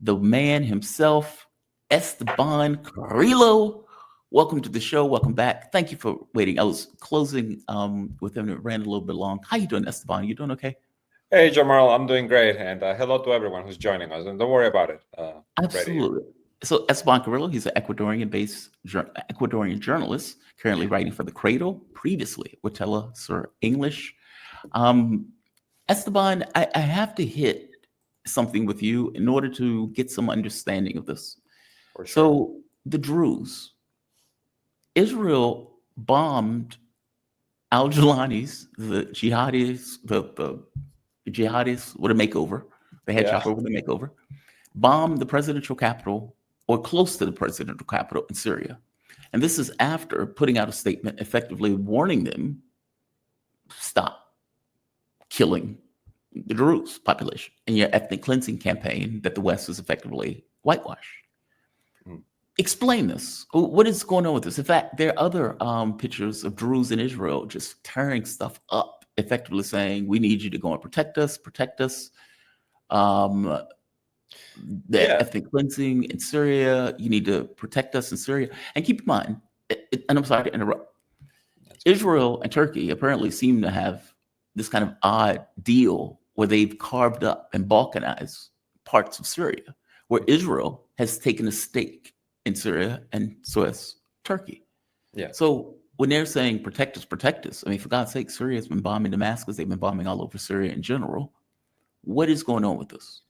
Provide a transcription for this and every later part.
the man himself, Esteban Carrillo. Welcome to the show. Welcome back. Thank you for waiting. I was closing with him. It ran a little bit long. How you doing, Esteban? You doing okay? Hey, Jamarl, I'm doing great, and hello to everyone who's joining us. And don't worry about it. I'm ready here. Absolutely. So Esteban Carrillo, he's an Ecuadorian-based Ecuadorian journalist, currently writing for The Cradle, previously with Tele Sur English. Um, Esteban, I have to hit something with you in order to get some understanding of this. For sure. So the Druze, Israel bombed al-Jilani's, the jihadis, the jihadis with a makeover. They had Yeah. chopper with a makeover. Bombed the presidential capital or close to the presidential capital in Syria. And this is after putting out a statement effectively warning them, stop killing the Druze population in your ethnic cleansing campaign that the West is effectively whitewashed. Mm. Explain this. What is going on with this? In fact, there are other pictures of Druze in Israel just tearing stuff up, effectively saying, we need you to go and protect us, protect us. The Yeah. ethnic cleansing in Syria, you need to protect us in Syria. And keep in mind, and I'm sorry to interrupt, That's good. Israel and Turkey apparently seem to have this kind of odd deal where they've carved up and balkanized parts of Syria, where Israel has taken a stake in Syria and so has Turkey. Yeah. So when they're saying protect us, I mean, for God's sake, Syria has been bombing Damascus. They've been bombing all over Syria in general. What is going on with this?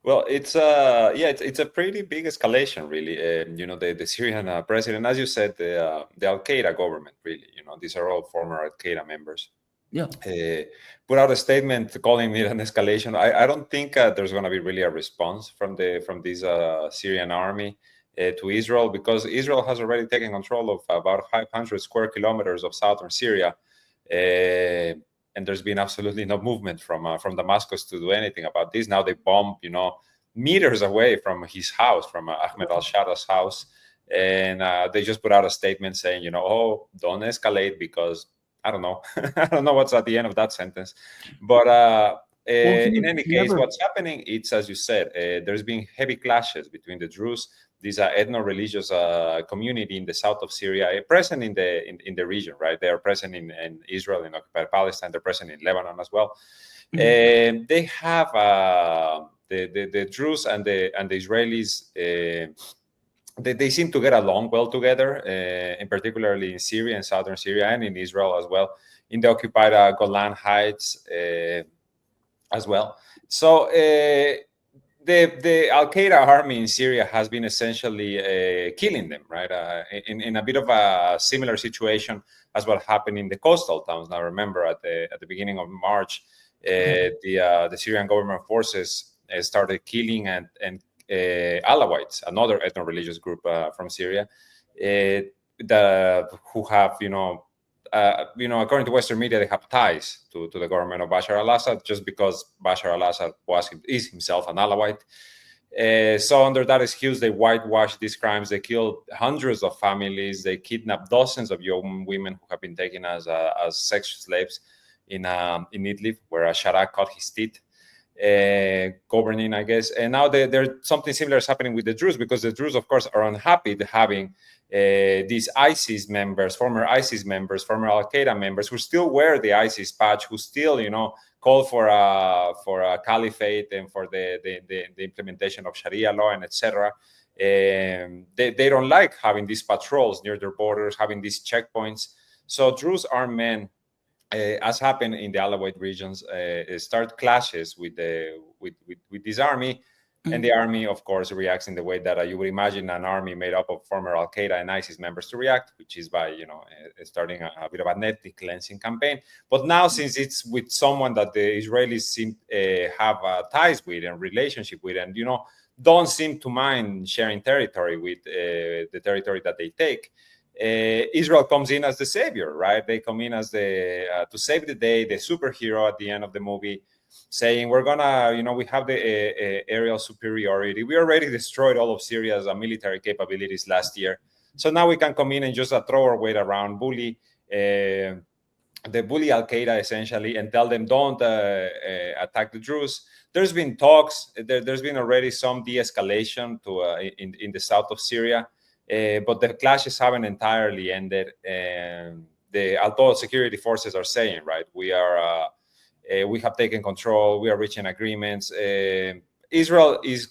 Well, it's a pretty big escalation, really. The Syrian president, as you said, the Al Qaeda government, really. These are all former Al Qaeda members. Yeah. Put out a statement calling it an escalation. I don't think there's going to be really a response from this Syrian army to Israel, because Israel has already taken control of about 500 square kilometers of southern Syria, and there's been absolutely no movement from Damascus to do anything about this. Now they bomb, meters away from his house, from Ahmed al-Shara's house, and they just put out a statement saying, oh, don't escalate, because I don't know. I don't know what's at the end of that sentence. But Well, in any he case, never. what's happening, it's, as you said, there's been heavy clashes between the Druze, this ethno-religious community in the south of Syria, present in the region, right? They are present in Israel, in occupied Palestine. They're present in Lebanon as well. Mhm. They have the Druze and the Israelis. They seem to get along well together, and particularly in Syria, in southern Syria, and in Israel as well, in the occupied Golan Heights as well. So the Al Qaeda army in Syria has been essentially killing them, right? In a bit of a similar situation as what happened in the coastal towns. Now, remember at the beginning of March, the Syrian government forces started killing and Alawites, another ethno-religious group from Syria, who have, according to Western media, they have ties to the government of Bashar al-Assad, just because Bashar al-Assad is himself an Alawite. So under that excuse, they whitewashed these crimes. They killed hundreds of families. They kidnapped dozens of young women who have been taken as sex slaves in Idlib, where Sharak cut his teeth. Governing, I guess. And now there's something similar is happening with the Druze, because the Druze, of course, are unhappy having these ISIS members, former ISIS members, former Al Qaeda members, who still wear the ISIS patch, who still, call for a caliphate and for the implementation of Sharia law and etc. They don't like having these patrols near their borders, having these checkpoints. So Druze are men, as happened in the Alawite regions, start clashes with this army, and the army, of course, reacts in the way that you would imagine an army made up of former Al Qaeda and ISIS members to react, which is by starting a bit of an ethnic cleansing campaign. But now, since it's with someone that the Israelis seem have ties with and relationship with, and don't seem to mind sharing territory with the territory that they take. Israel comes in as the savior, right? They come in as to save the day, the superhero at the end of the movie, saying we're gonna, we have the aerial superiority. We already destroyed all of Syria's military capabilities last year, so now we can come in and just throw our weight around, bully they bully Al Qaeda essentially and tell them don't attack the Druze. There's been talks. There's been already some de-escalation to in the south of Syria, but the clashes haven't entirely ended. And although security forces are saying, right, we have taken control. We are reaching agreements. Israel is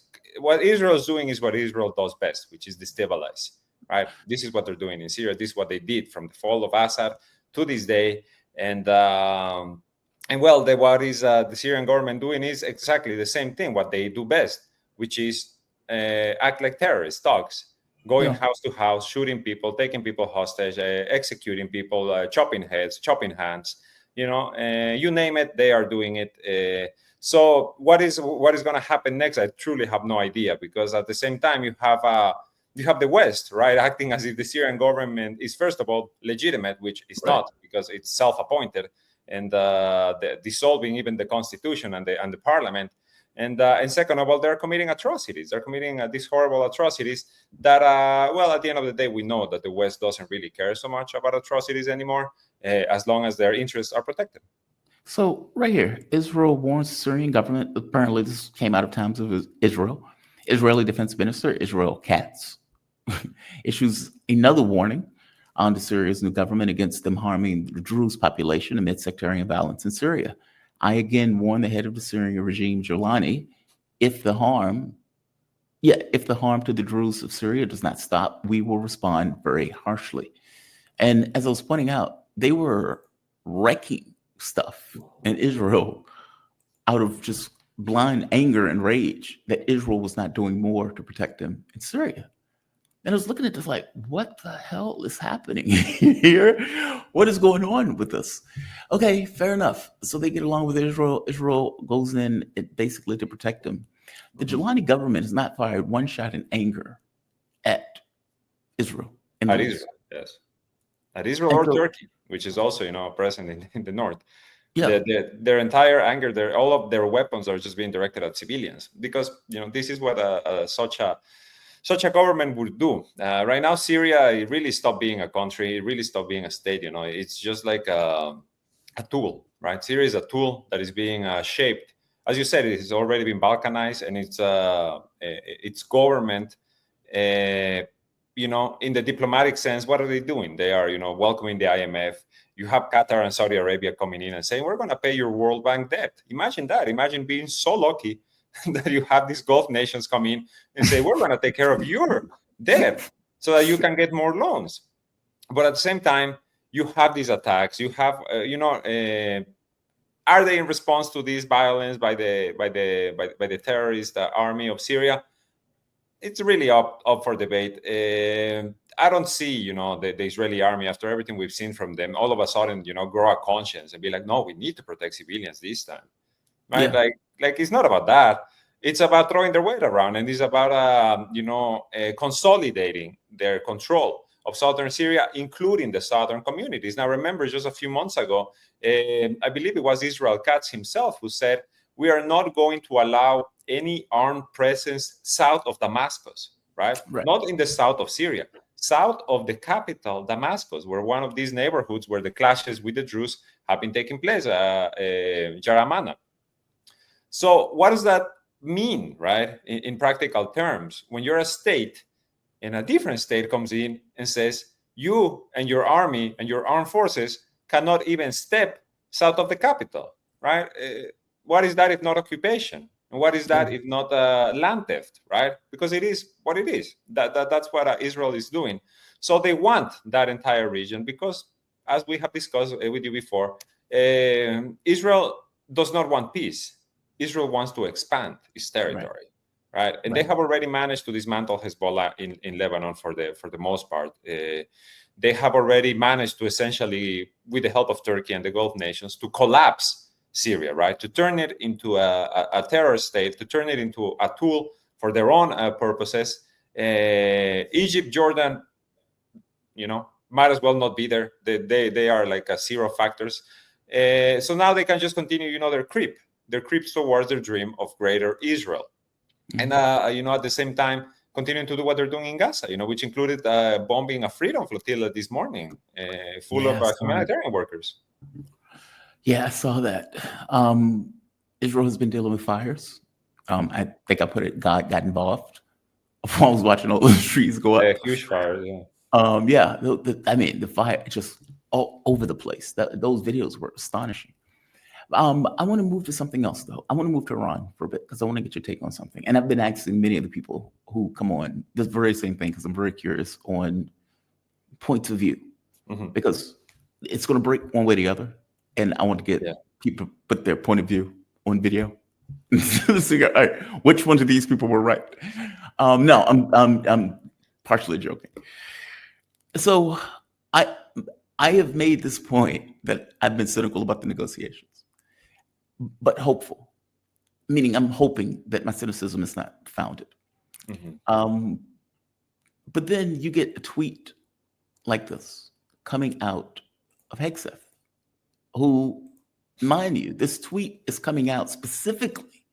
doing is what Israel does best, which is destabilize. Right. This is what they're doing in Syria. This is what they did from the fall of Assad to this day. And well, what is the Syrian government doing is exactly the same thing, what they do best, which is act like terrorist thugs, going house to house, shooting people, taking people hostage, executing people, chopping heads, chopping hands, you name it, they are doing it. So what is going to happen next? I truly have no idea, because at the same time you have the West, right, acting as if the Syrian government is, first of all, legitimate, which is not, because it's self-appointed, and dissolving even the constitution and the parliament. And second of all, they're committing atrocities. They're committing these horrible atrocities that, well, at the end of the day, we know that the West doesn't really care so much about atrocities anymore, as long as their interests are protected. So right here, Israel warns Syrian government. Apparently, this came out of Times of Israel. Israeli Defense Minister Israel Katz issues another warning on Syria's new government against them harming the Druze population amid sectarian violence in Syria. I again warn the head of the Syrian regime, Jilani, if the harm to the Druze of Syria does not stop, we will respond very harshly. And as I was pointing out, they were wrecking stuff in Israel out of just blind anger and rage that Israel was not doing more to protect them in Syria. And I was looking at this like, what the hell is happening here? What is going on with this? Okay, fair enough. So they get along with Israel. Israel goes in basically to protect them. The Jilani government has not fired one shot in anger at Israel. At Israel, yes. At Israel or Turkey, which is also, present in the north. Yeah. Their entire anger, all of their weapons are just being directed at civilians, because this is what such a government would do. Right now, Syria, it really stopped being a country. It really stopped being a state. It's just like a tool, right? Syria is a tool that is being shaped. As you said, it has already been balkanized, and its government, in the diplomatic sense, what are they doing? They are, welcoming the IMF. You have Qatar and Saudi Arabia coming in and saying, we're going to pay your World Bank debt. Imagine that. Imagine being so lucky that you have these Gulf nations come in and say, we're going to take care of your debt so that you can get more loans. But at the same time, you have these attacks. You have, are they in response to this violence by the terrorist army of Syria? It's really up for debate. I don't see, the Israeli army, after everything we've seen from them, all of a sudden, grow a conscience and be like, no, we need to protect civilians this time. Right? Yeah. Like it's not about that. It's about throwing their weight around, and it's about consolidating their control of southern Syria, including the southern communities. Now, remember, just a few months ago, I believe it was Israel Katz himself who said, we are not going to allow any armed presence south of Damascus, right? Not in the south of Syria, south of the capital, Damascus, where one of these neighborhoods where the clashes with the Druze have been taking place, Jaramana. So what does that mean, right, in practical terms? When you're a state and a different state comes in and says, you and your army and your armed forces cannot even step south of the capital, right? What is that if not occupation? And what is that if not land theft, right? Because it is what it is. That's what Israel is doing. So they want that entire region because, as we have discussed with you before, Israel does not want peace. Israel wants to expand its territory, right? And they have already managed to dismantle Hezbollah in Lebanon for the most part. They have already managed to essentially, with the help of Turkey and the Gulf nations, to collapse Syria, right? To turn it into a terror state, to turn it into a tool for their own purposes. Egypt, Jordan, might as well not be there. They are like zero factors. So now they can just continue, their creeps towards their dream of greater Israel. And, at the same time, continuing to do what they're doing in Gaza, which included bombing a freedom flotilla this morning full of humanitarian workers. Yeah, I saw that. Israel has been dealing with fires. I think I put it, God got involved. I was watching all those trees go A up. huge fire. Yeah. Yeah, I mean, the fire just all over the place. Those videos were astonishing. I want to move to something else, though. I want to move to Iran for a bit because I want to get your take on something. And I've been asking many of the people who come on this very same thing because I'm very curious on points of view Hmm. because it's going to break one way or the other. And I want to get Yeah. people to put their point of view on video. So, all right, which one of these people were right? No, I'm partially joking. So I I have made this point that I've been cynical about the negotiations, but hopeful. Meaning, I'm hoping that my cynicism is not founded. Hmm. Um, but then you get a tweet like this coming out of Hegseth, who, mind you, this tweet is coming out specifically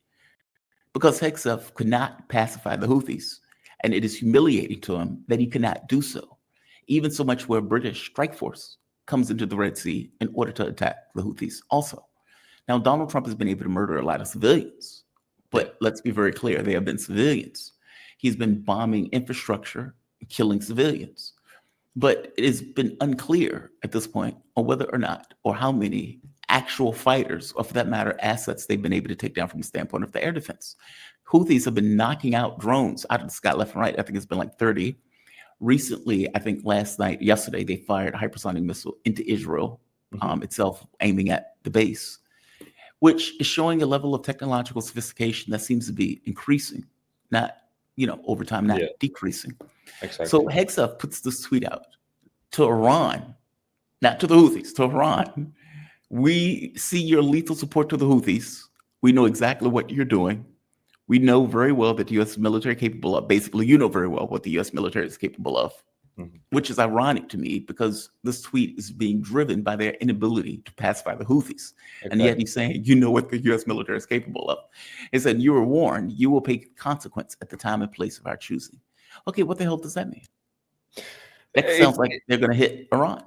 because Hegseth could not pacify the Houthis, and it is humiliating to him that he cannot do so. Even so much where a British strike force comes into the Red Sea in order to attack the Houthis also. Now, Donald Trump has been able to murder a lot of civilians, Yeah. but let's be very clear, they have been civilians. He's been bombing infrastructure, killing civilians. But it has been unclear at this point on whether or not, or how many actual fighters, or for that matter, assets they've been able to take down from the standpoint of the air defense. Houthis have been knocking out drones out of the sky left and right. I think it's been like 30. Recently, I think yesterday, they fired a hypersonic missile into Israel Hmm. itself, aiming at the base, which is showing a level of technological sophistication that seems to be increasing, not, over time, not Yeah. decreasing. So Exactly. Hegseth puts this tweet out to Iran, not to the Houthis, to Iran. We see your lethal support to the Houthis. We know exactly what you're doing. We know very well that the U.S. military is capable of. Basically, you know very well what the U.S. military is capable of, Hmm. which is ironic to me because this tweet is being driven by their inability to pacify the Houthis. And yet Exactly. he's saying, you know what the U.S. military is capable of. He said, you were warned, you will pay consequence at the time and place of our choosing. Okay, what the hell does that mean? That It sounds like they're going to hit Iran.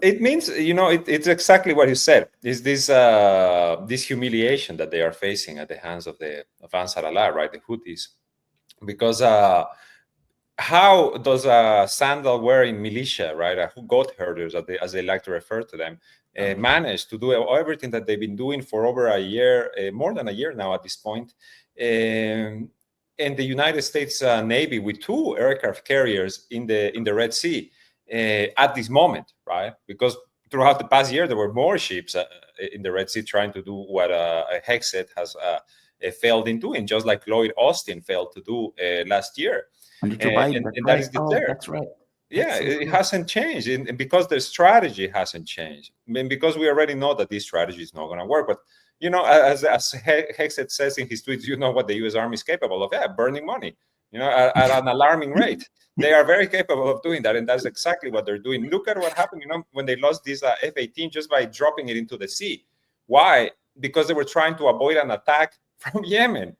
it means, it's exactly what you said. Is this humiliation that they are facing at the hands of Ansar Allah, right, the Houthis, because how does a sandal wearing militia, right, a goat herders, as they like to refer to them, manage to do everything that they've been doing for over a year, more than a year now at this point, and the United States Navy with 2 aircraft carriers in the Red Sea at this moment, right? Because throughout the past year there were more ships in the Red Sea trying to do what Hegseth has failed in doing, just like Lloyd Austin failed to do last year. Under Joe Biden, that's And that right. is Oh, declared. that's right. That's Yeah, so it true. hasn't changed, and because the strategy hasn't changed, I mean, because we already know that this strategy is not going to work. But as Hexet says in his tweets, you know what the U.S. Army is capable of? Yeah, burning money. At an alarming rate. They are very capable of doing that, and that's exactly what they're doing. Look at what happened. When they lost this F-18 just by dropping it into the sea. Why? Because they were trying to avoid an attack from Yemen.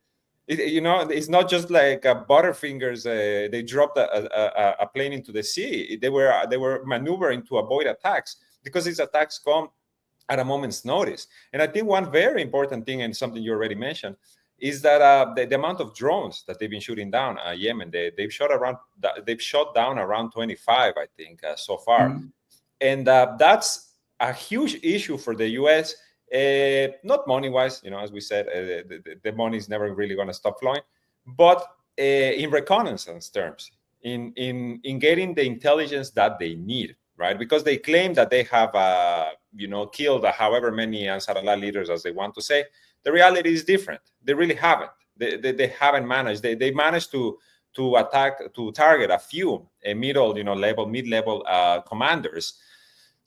It's not just like Butterfingers. They dropped a plane into the sea. They were maneuvering to avoid attacks because these attacks come at a moment's notice. And I think one very important thing, and something you already mentioned, is that the amount of drones that they've been shooting down Yemen. They've shot down around 25, I think, so far, Mhm. and that's a huge issue for the U.S. Not money-wise, as we said, the money is never really going to stop flowing, but in reconnaissance terms, in getting the intelligence that they need, right? Because they claim that they have, killed however many Ansar Allah leaders as they want to say. The reality is different. They really haven't. They haven't managed. They managed to target a few mid-level commanders,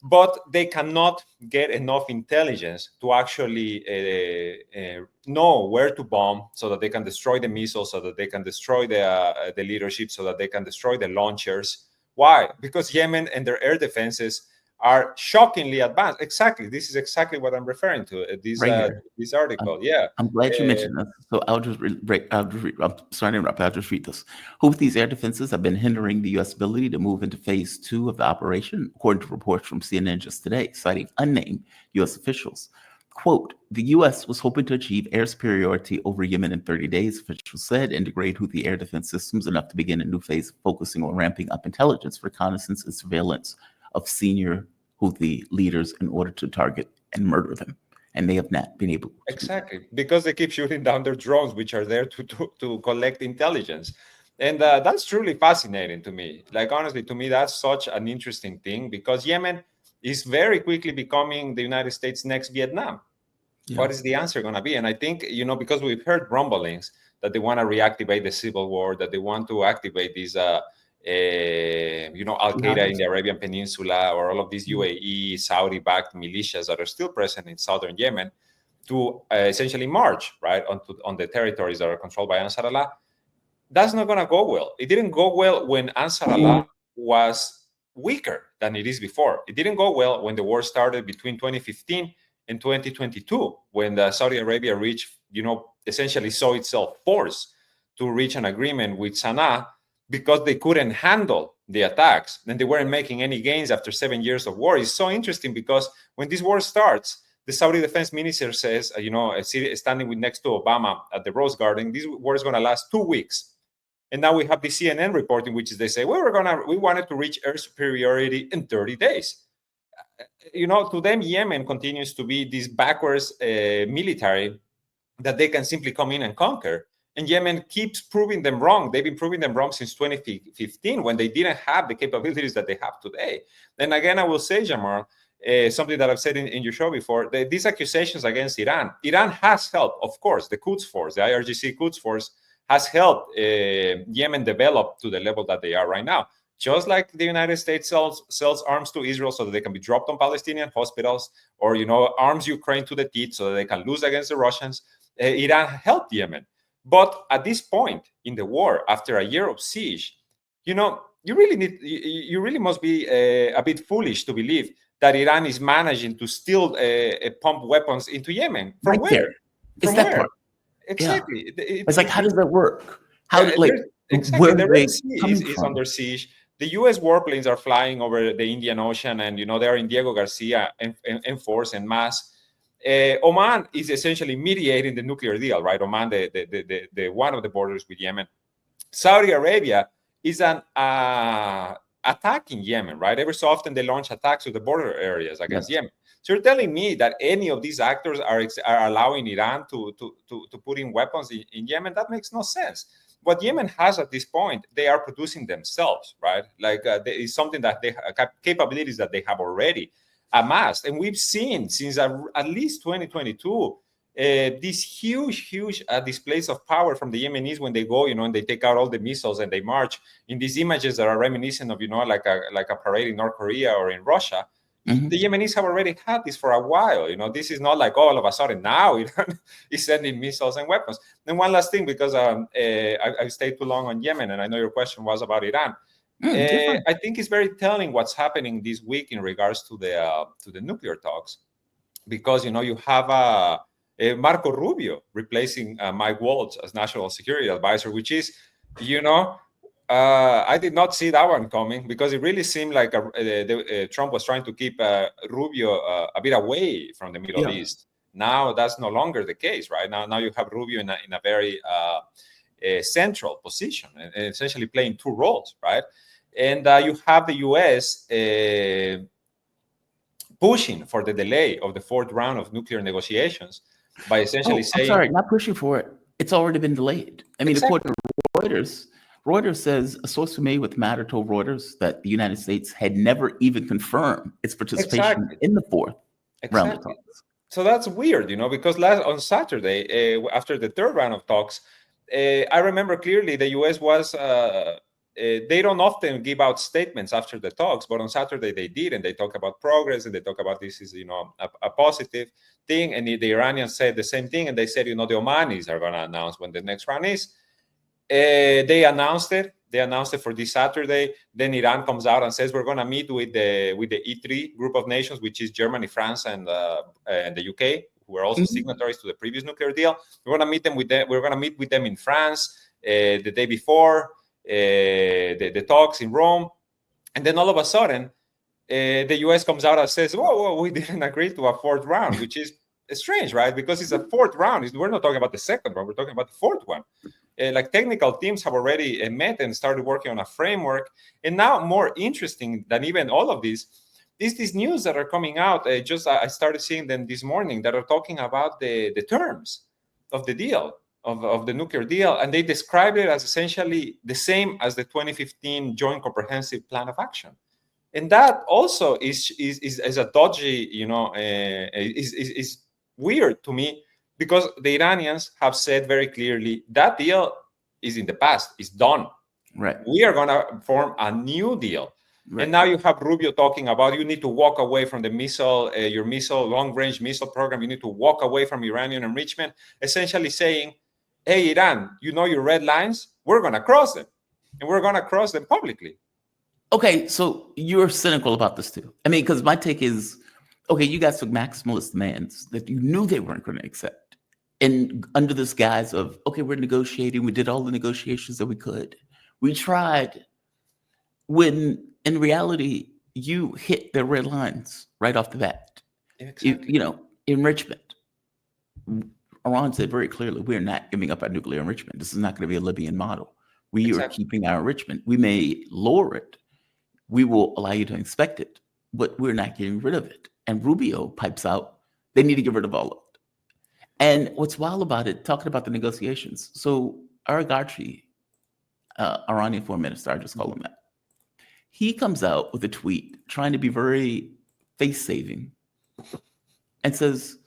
but they cannot get enough intelligence to actually know where to bomb so that they can destroy the missiles, so that they can destroy the leadership, so that they can destroy the launchers. Why? Because Yemen and their air defenses are shockingly advanced. Exactly. This is exactly what I'm referring to. This article. I'm glad you mentioned this. So I'll just read. I'm sorry to interrupt. I'll just read this. Houthis air defenses have been hindering the U.S. ability to move into phase 2 of the operation, according to reports from CNN just today, citing unnamed U.S. officials. Quote, the U.S. was hoping to achieve air superiority over Yemen in 30 days, officials said, and degrade Houthi air defense systems enough to begin a new phase focusing on ramping up intelligence, reconnaissance, and surveillance of senior Houthi leaders in order to target and murder them. And they have not been able to. Exactly, because they keep shooting down their drones, which are there to collect intelligence. And that's truly fascinating to me. Like, honestly, to me, that's such an interesting thing, because Yemen is very quickly becoming the United States' next Vietnam. Yeah. What is the answer going to be? And I think, because we've heard rumblings that they want to reactivate the civil war, that they want to activate these, Al-Qaeda in the Arabian Peninsula, or all of these UAE, Saudi-backed militias that are still present in southern Yemen, to essentially march, right, on the territories that are controlled by Ansar Allah. That's not going to go well. It didn't go well when Ansar Allah was weaker than it is before. It didn't go well when the war started between 2015 and 2022, when Saudi Arabia reached, essentially saw itself forced to reach an agreement with Sana'a because they couldn't handle the attacks. And they weren't making any gains after 7 years of war. It's so interesting because when this war starts, the Saudi defense minister says, standing next to Obama at the Rose Garden, this war is going to last 2 weeks. And now we have the CNN reporting, which is they say, we wanted to reach air superiority in 30 days. To them, Yemen continues to be this backwards military that they can simply come in and conquer. And Yemen keeps proving them wrong. They've been proving them wrong since 2015, when they didn't have the capabilities that they have today. And again, I will say, Jamarlt, something that I've said in your show before, these accusations against Iran has helped, of course, the Quds Force, the IRGC Quds Force, has helped Yemen develop to the level that they are right now. Just like the United States sells arms to Israel so that they can be dropped on Palestinian hospitals, or, arms Ukraine to the teeth so that they can lose against the Russians, Iran helped Yemen. But at this point in the war, after a year of siege, you really must be a bit foolish to believe that Iran is managing to still pump weapons into Yemen. From where? There. From where? Part. Exactly. Yeah. It's like, how does that work? Exactly. The Red Sea is under siege. The U.S. warplanes are flying over the Indian Ocean, and they are in Diego Garcia and force and mass. Oman is essentially mediating the nuclear deal, right? Oman, the one of the borders with Yemen. Saudi Arabia is attacking Yemen, right? Every so often they launch attacks to the border areas against Yemen. So you're telling me that any of these actors are allowing Iran to put in weapons in Yemen? That makes no sense. What Yemen has at this point, they are producing themselves, right? Like it's something that they have capabilities that they have already amassed. And we've seen since at least 2022, these huge displays of power from the Yemenis when they go, and they take out all the missiles and they march in these images that are reminiscent of, like a parade in North Korea or in Russia. Mm-hmm. The Yemenis have already had this for a while. This is not like all of a sudden now Iran is sending missiles and weapons. And one last thing, because I stayed too long on Yemen, and I know your question was about Iran. I think it's very telling what's happening this week in regards to the nuclear talks, because you have Marco Rubio replacing Mike Waltz as National Security Advisor, which is, I did not see that one coming, because it really seemed like Trump was trying to keep Rubio a bit away from the Middle East. Now that's no longer the case, right? Now you have Rubio in a very central position, and essentially playing two roles, right? And you have the U.S. pushing for the delay of the fourth round of nuclear negotiations by essentially saying... I'm sorry, not pushing for it. It's already been delayed. I mean, according to Reuters says a source who made with Matter told Reuters that the United States had never even confirmed its participation in the fourth round of talks. So that's weird, because on Saturday, after the third round of talks, I remember clearly the U.S. was... they don't often give out statements after the talks, but on Saturday they did, and they talk about progress, and they talk about this is, a positive thing. And the Iranians said the same thing, and they said, the Omanis are going to announce when the next round is. They announced it. They announced it for this Saturday. Then Iran comes out and says we're going to meet with the E3 group of nations, which is Germany, France, and the UK, who are also signatories to the previous nuclear deal. We're going to meet them with them. We're going to meet with them in France the day before the talks in Rome, and then all of a sudden, the US comes out and says, "Whoa, we didn't agree to a fourth round," which is strange, right? Because it's a fourth round. We're not talking about the second round. We're talking about the fourth one. Like technical teams have already met and started working on a framework. And now, more interesting than even all of this is these news that are coming out. I started seeing them this morning that are talking about the terms of the deal, of the nuclear deal. And they describe it as essentially the same as the 2015 Joint Comprehensive Plan of Action. And that also is a dodgy, is weird to me, because the Iranians have said very clearly that deal is in the past, is done. Right. We are going to form a new deal. Right. And now you have Rubio talking about you need to walk away from the your long-range missile program. You need to walk away from Iranian enrichment, essentially saying, hey, Iran, you know your red lines? We're going to cross them. And we're going to cross them publicly. Okay, so you're cynical about this too. I mean, because my take is, okay, you got some maximalist demands that you knew they weren't going to accept. And under this guise of, okay, we're negotiating, we did all the negotiations that we could. We tried, when in reality, you hit the red lines right off the bat. Exactly. Enrichment. Iran said very clearly, we're not giving up our nuclear enrichment. This is not going to be a Libyan model. We are keeping our enrichment. We may lower it. We will allow you to inspect it, but we're not getting rid of it. And Rubio pipes out, they need to get rid of all of it. And what's wild about it, talking about the negotiations. So Arghachi, Iranian foreign minister, I just call him that. He comes out with a tweet trying to be very face-saving and says,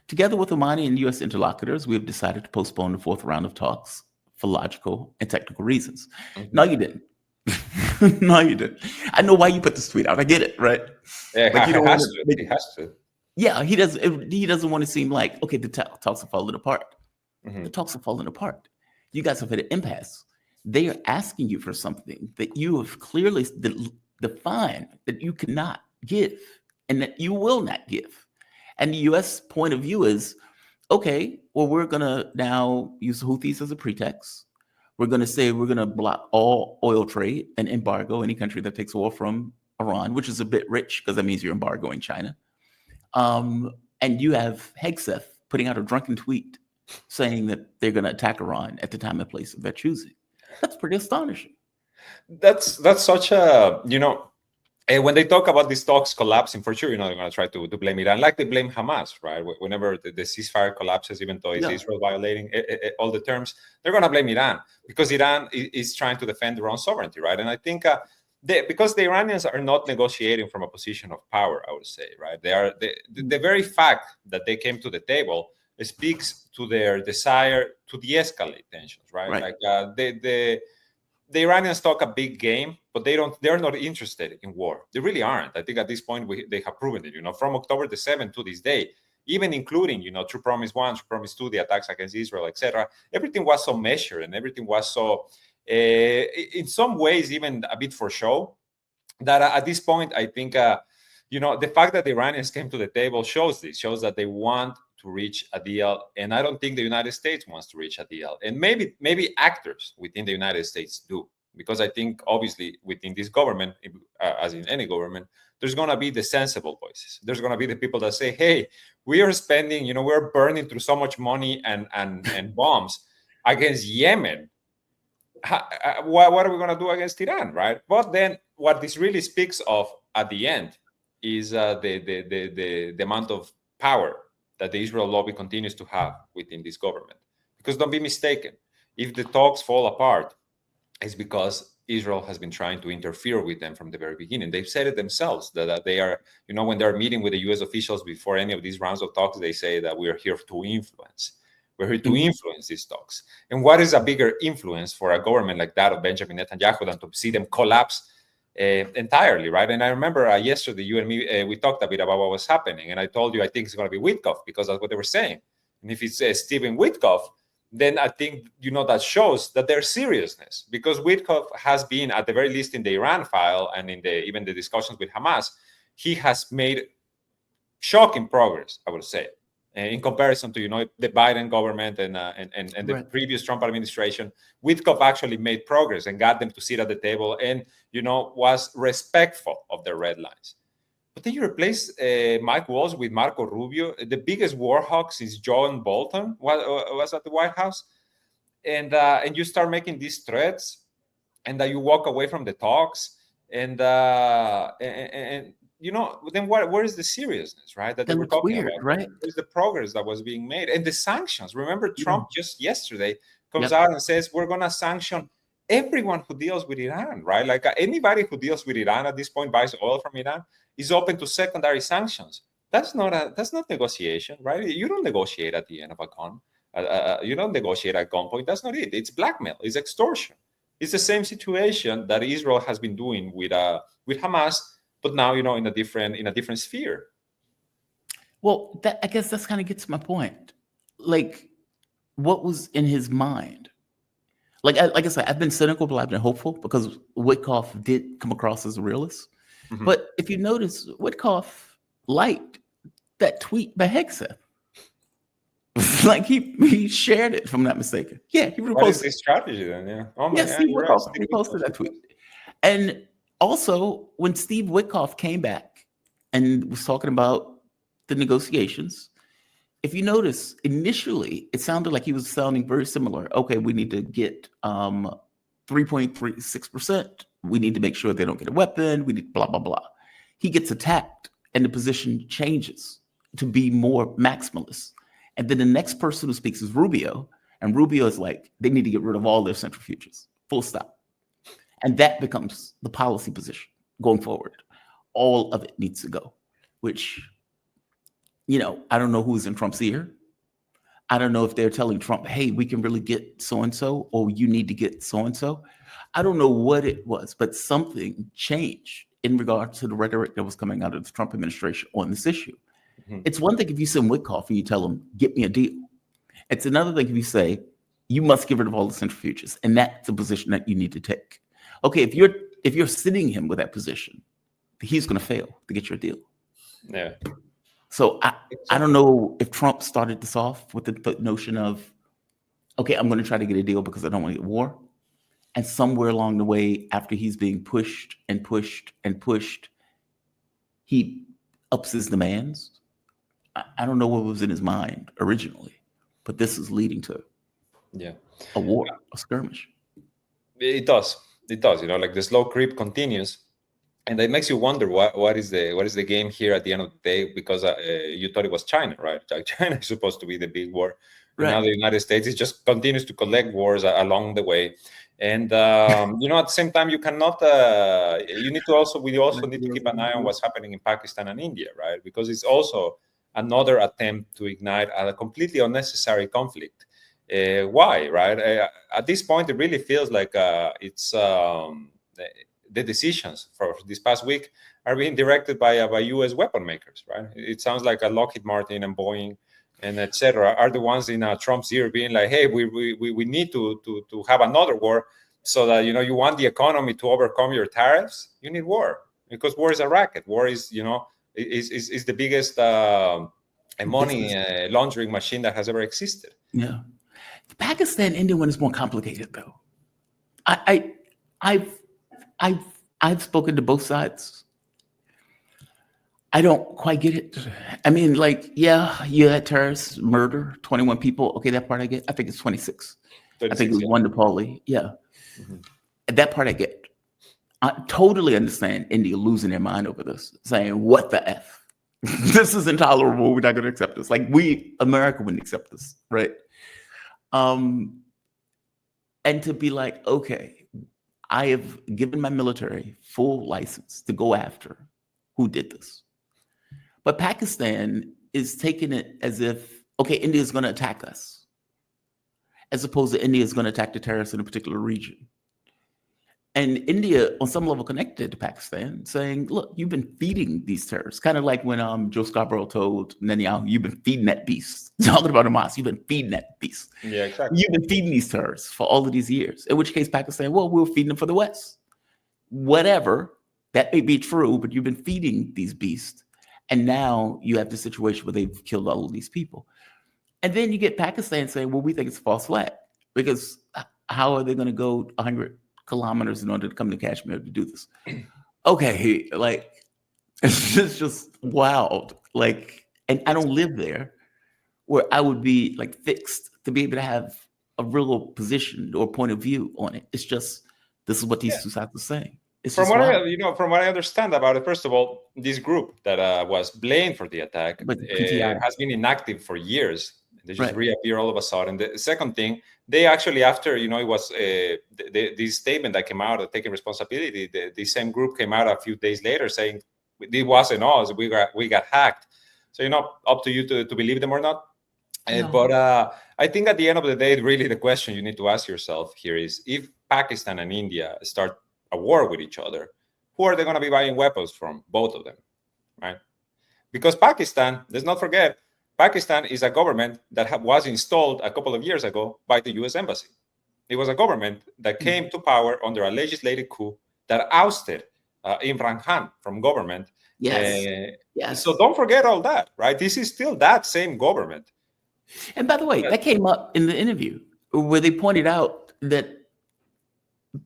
together with Omani and U.S. interlocutors, we have decided to postpone the fourth round of talks for logical and technical reasons. Mm-hmm. No, you didn't. No, you didn't. I know why you put this tweet out. I get it, right? Yeah, like he has to. Yeah, he doesn't want to seem like, okay, the talks are falling apart. Mm-hmm. The talks are falling apart. You guys have hit an impasse. They are asking you for something that you have clearly defined that you cannot give and that you will not give. And the U.S. point of view is, okay, well, we're going to now use the Houthis as a pretext. We're going to say we're going to block all oil trade and embargo any country that takes oil from Iran, which is a bit rich because that means you're embargoing China. And you have Hegseth putting out a drunken tweet saying that they're going to attack Iran at the time and place of their choosing. That's pretty astonishing. That's such a, when they talk about these talks collapsing, for sure, they're going to try to blame Iran, like they blame Hamas, right? Whenever the ceasebire collapses, even though it's Israel violating all the terms, they're going to blame Iran because Iran is trying to defend their own sovereignty, right? And I think because the Iranians are not negotiating from a position of power, I would say, right? The very fact that they came to the table speaks to their desire to de-escalate tensions, right? Like the Iranians talk a big game, but they're not interested in war. They really aren't. I think at this point they have proven it. From October the 7th to this day, even including True Promise 1, True Promise 2, the attacks against Israel, etc. Everything was so measured and everything was so, in some ways, even a bit for show. That at this point, I think the fact that the Iranians came to the table shows that they want to reach a deal, and I don't think the United States wants to reach a deal, and maybe actors within the United States do, because I think obviously within this government, as in any government, there's going to be the sensible voices. There's going to be the people that say, hey, we are spending, we're burning through so much money and bombs against Yemen. What are we going to do against Iran, right? But then what this really speaks of at the end is the amount of power that the Israel lobby continues to have within this government. Because don't be mistaken, if the talks fall apart, it's because Israel has been trying to interfere with them from the very beginning. They've said it themselves that they are, when they're meeting with the US officials before any of these rounds of talks, they say that we are here to influence. We're here to influence these talks. And what is a bigger influence for a government like that of Benjamin Netanyahu than to see them collapse entirely, right? And I remember yesterday, you and me, we talked a bit about what was happening. And I told you, I think it's going to be Witkoff, because that's what they were saying. And if it's Stephen Witkoff, then I think, that shows that their seriousness, because Witkoff has been, at the very least in the Iran file and in even the discussions with Hamas, he has made shocking progress, I would say, in comparison to, the Biden government and the Right. previous Trump administration. Witkoff actually made progress and got them to sit at the table and, was respectful of their red lines. But then you replace Mike Waltz with Marco Rubio, the biggest war hawk since John Bolton was at the White House, and you start making these threats, and you walk away from the talks, and then where is the seriousness, right? That they That were looks talking weird, about. right? Where's the progress that was being made, and the sanctions? Remember, Trump just yesterday comes Yep. out and says we're going to sanction everyone who deals with Iran, right? Like anybody who deals with Iran at this point, buys oil from Iran, is open to secondary sanctions. That's not negotiation, right? You don't negotiate at the end of a gun. You don't negotiate at gunpoint. That's not it. It's blackmail. It's extortion. It's the same situation that Israel has been doing with Hamas, but now in a different sphere. Well, I guess that's kind of gets my point. Like, what was in his mind? Like I said, I've been cynical, but I've been hopeful because Witkoff did come across as a realist. Mm-hmm. But if you notice, Witkoff liked that tweet by Hegseth. Like he shared it, if I'm not mistaken. Yeah, he reposted. What is the strategy then? Yeah. Oh my, yes, yeah, Steve you're Witkoff right. reposted that tweet. And also, when Steve Witkoff came back and was talking about the negotiations, if you notice, initially it sounded like he was sounding very similar. Okay, we need to get 3.36%. We need to make sure they don't get a weapon. We need blah blah blah. He gets attacked, and the position changes to be more maximalist. And then the next person who speaks is Rubio, and Rubio is like, they need to get rid of all their centrifuges, full stop. And that becomes the policy position going forward. All of it needs to go, which, I don't know who's in Trump's ear. I don't know if they're telling Trump, hey, we can really get so-and-so, or you need to get so-and-so. I don't know what it was, but something changed in regard to the rhetoric that was coming out of the Trump administration on this issue. Mm-hmm. It's one thing if you send Witkoff and you tell him, get me a deal. It's another thing if you say, you must get rid of all the centrifuges, and that's a position that you need to take. Okay, if you're sitting him with that position, he's going to fail to get your deal. Yeah. So I don't know if Trump started this off with the notion of, okay, I'm going to try to get a deal because I don't want to get war. And somewhere along the way, after he's being pushed and pushed and pushed, he ups his demands. I don't know what was in his mind originally, but this is leading to a war, a skirmish. It does. Like the slow creep continues. And it makes you wonder what is the game here at the end of the day, because you thought it was China, right? China is supposed to be the big war. Right. Now the United States just continues to collect wars along the way. And, at the same time, you cannot, we also need to keep an eye on what's happening in Pakistan and India, right? Because it's also another attempt to ignite a completely unnecessary conflict. Why, right? At this point, it really feels like it's... the decisions for this past week are being directed by U.S. weapon makers, right? It sounds like a Lockheed Martin and Boeing and etc. are the ones in Trump's ear being like, hey, we need to have another war so that, you want the economy to overcome your tariffs. You need war because war is a racket. War is, is the biggest money laundering machine that has ever existed. Yeah. The Pakistan India one is more complicated, though. I've spoken to both sides. I don't quite get it. I mean, like, yeah, you had terrorists murder 21 people. Okay, that part I get. I think it's 26. I think it was one Nepali. Yeah. Mm-hmm. That part I get. I totally understand India losing their mind over this, saying, what the F? This is intolerable. We're not going to accept this. Like, America wouldn't accept this, right? And to be like, okay, I have given my military full license to go after who did this. But Pakistan is taking it as if, okay, India is going to attack us, as opposed to India is going to attack the terrorists in a particular region. And India, on some level, connected to Pakistan, saying, "Look, you've been feeding these terrorists." Kind of like when Joe Scarborough told Netanyahu, "You've been feeding that beast." Talking about Hamas, you've been feeding that beast. Yeah, exactly. You've been feeding these terrorists for all of these years. In which case, Pakistan, well, we're feeding them for the West. Whatever, that may be true, but you've been feeding these beasts, and now you have the situation where they've killed all of these people. And then you get Pakistan saying, "Well, we think it's a false flag because how are they going to go 100 kilometers in order to come to Kashmir to do this?" Okay, like it's just wild. Like, and I don't live there where I would be like fixed to be able to have a real position or point of view on it. It's just this is what these two sides are saying. It's From just what wild. from what I understand about it, first of all, this group that was blamed for the attack But PTI, has been inactive for years. They just right? reappear all of a sudden. The second thing, they actually, after it was this statement that came out of taking responsibility, the same group came out a few days later saying it wasn't us. We got hacked. So up to you to believe them or not. No. But I think at the end of the day, really the question you need to ask yourself here is, if Pakistan and India start a war with each other, who are they going to be buying weapons from? Both of them, right? Because Pakistan, let's not forget, Pakistan is a government that was installed a couple of years ago by the U.S. Embassy. It was a government that came to power under a legislative coup that ousted Imran Khan from government. Yes. Yes. So don't forget all that, right? This is still that same government. And by the way, that came up in the interview where they pointed out that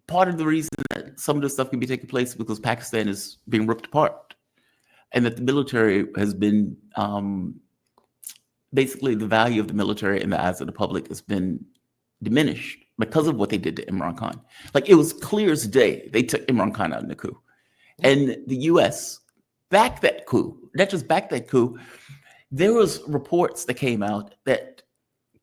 part of the reason that some of this stuff can be taking place is because Pakistan is being ripped apart, and that the military has been basically the value of the military in the eyes of the public has been diminished because of what they did to Imran Khan. Like, it was clear as day they took Imran Khan out in the coup, and the U.S. backed that coup. Not just backed that coup. There was reports that came out that,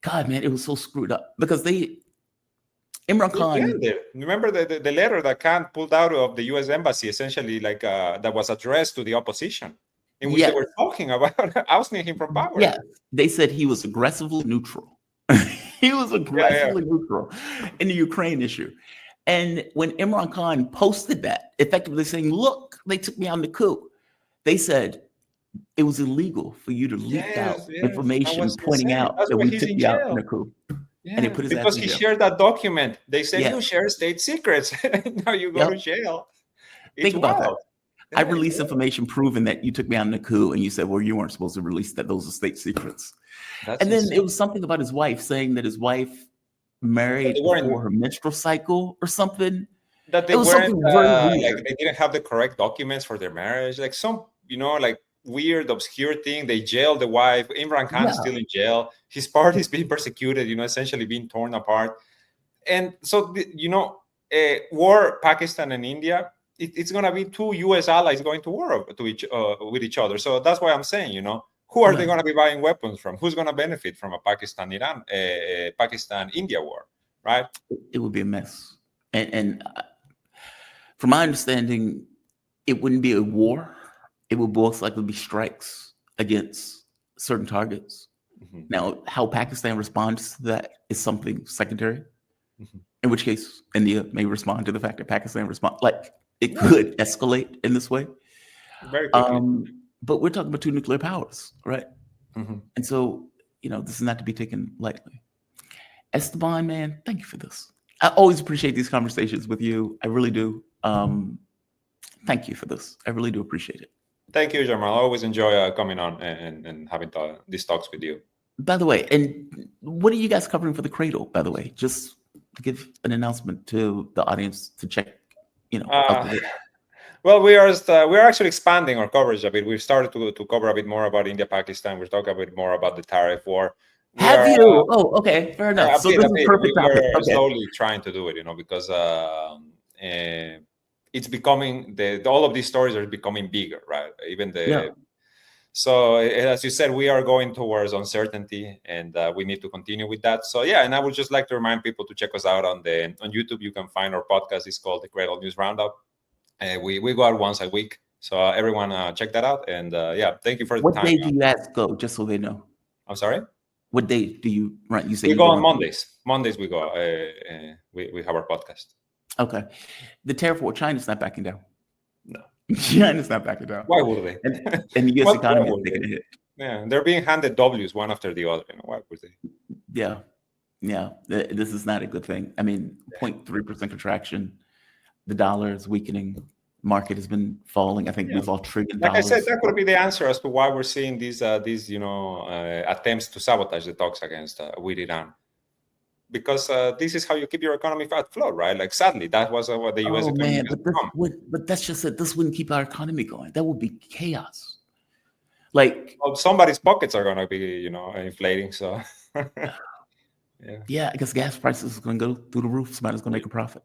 God, man, it was so screwed up because Imran Khan. Remember the letter that Khan pulled out of the U.S. Embassy, essentially, like that was addressed to the opposition, in which they were talking about ousting him from power. Yeah, they said he was aggressively neutral. He was aggressively neutral in the Ukraine issue. And when Imran Khan posted that, effectively saying, "Look, they took me on the coup," they said it was illegal for you to leak out information pointing out that we took you out in the coup. And they put his because ass in he jail. shared that document. They said you share state secrets. Now you go to jail. Think about that. I released information proving that you took me out in the coup, and you said, "Well, you weren't supposed to release that. Those are state secrets." And then it was something about his wife saying that his wife married before her menstrual cycle or something. That they weren't like they didn't have the correct documents for their marriage. Like some, like weird, obscure thing. They jailed the wife. Imran Khan is still in jail. His party is being persecuted, essentially being torn apart. And so, war, Pakistan and India, it's going to be two U.S. allies going to war with each other. So that's why I'm saying, who are they going to be buying weapons from? Who's going to benefit from a Pakistan-India war, right? It would be a mess. And from my understanding, it wouldn't be a war. It would most likely be strikes against certain targets. Mm-hmm. Now, how Pakistan responds to that is something secondary. Mm-hmm. In which case, India may respond to the fact that Pakistan responds. Like, it could escalate in this way. Very quickly. But we're talking about two nuclear powers, right? Mm-hmm. And so, this is not to be taken lightly. Esteban, man, thank you for this. I always appreciate these conversations with you. I really do. Thank you for this. I really do appreciate it. Thank you, Jamarlt. I always enjoy coming on and having these talks with you. By the way, and what are you guys covering for the Cradle, by the way? Just to give an announcement to the audience to check, out there. Well, we are actually expanding our coverage a bit. We've started to cover a bit more about India, Pakistan. We're talking a bit more about the tariff war. Have you? Oh, okay, fair enough. So this is perfect topic. We're slowly trying to do it, because it's becoming all of these stories are becoming bigger, right? Even so, as you said, we are going towards uncertainty, and we need to continue with that. So and I would just like to remind people to check us out on YouTube. You can find our podcast. It's called the Cradle News Roundup. We go out once a week, so everyone check that out. And thank you for the time. What day do you guys go? Just so they know. I'm sorry. What day do you run? You say we go on Mondays. Mondays we go. We have our podcast. Okay. The tariff war, China's not backing down. No. China's not backing down. Why would they? And the U.S. Why economy is would taking they? a hit. Yeah, they're being handed W's one after the other. Why would they? Yeah. Yeah. This is not a good thing. I mean, 0.3% contraction. The dollar is weakening. Market has been falling. I think we've all $1 trillion. Like I said, that could be the answer as to why we're seeing these attempts to sabotage the talks against with Iran. Because this is how you keep your economy afloat, right? Like, sadly, that was what the U.S. economy man, has become. but that's just it. This wouldn't keep our economy going. That would be chaos. Like, well, somebody's pockets are going to be, inflating. So, yeah, I guess gas prices are going to go through the roof. Somebody's going to make a profit.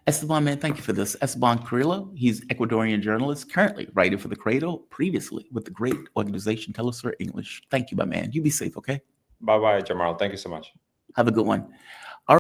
Esteban, man, thank you for this. Esteban Carrillo, he's Ecuadorian journalist, currently writing for The Cradle, previously with the great organization Tell Us for English. Thank you, my man. You be safe, okay? Bye-bye, Jamarl. Thank you so much. Have a good one.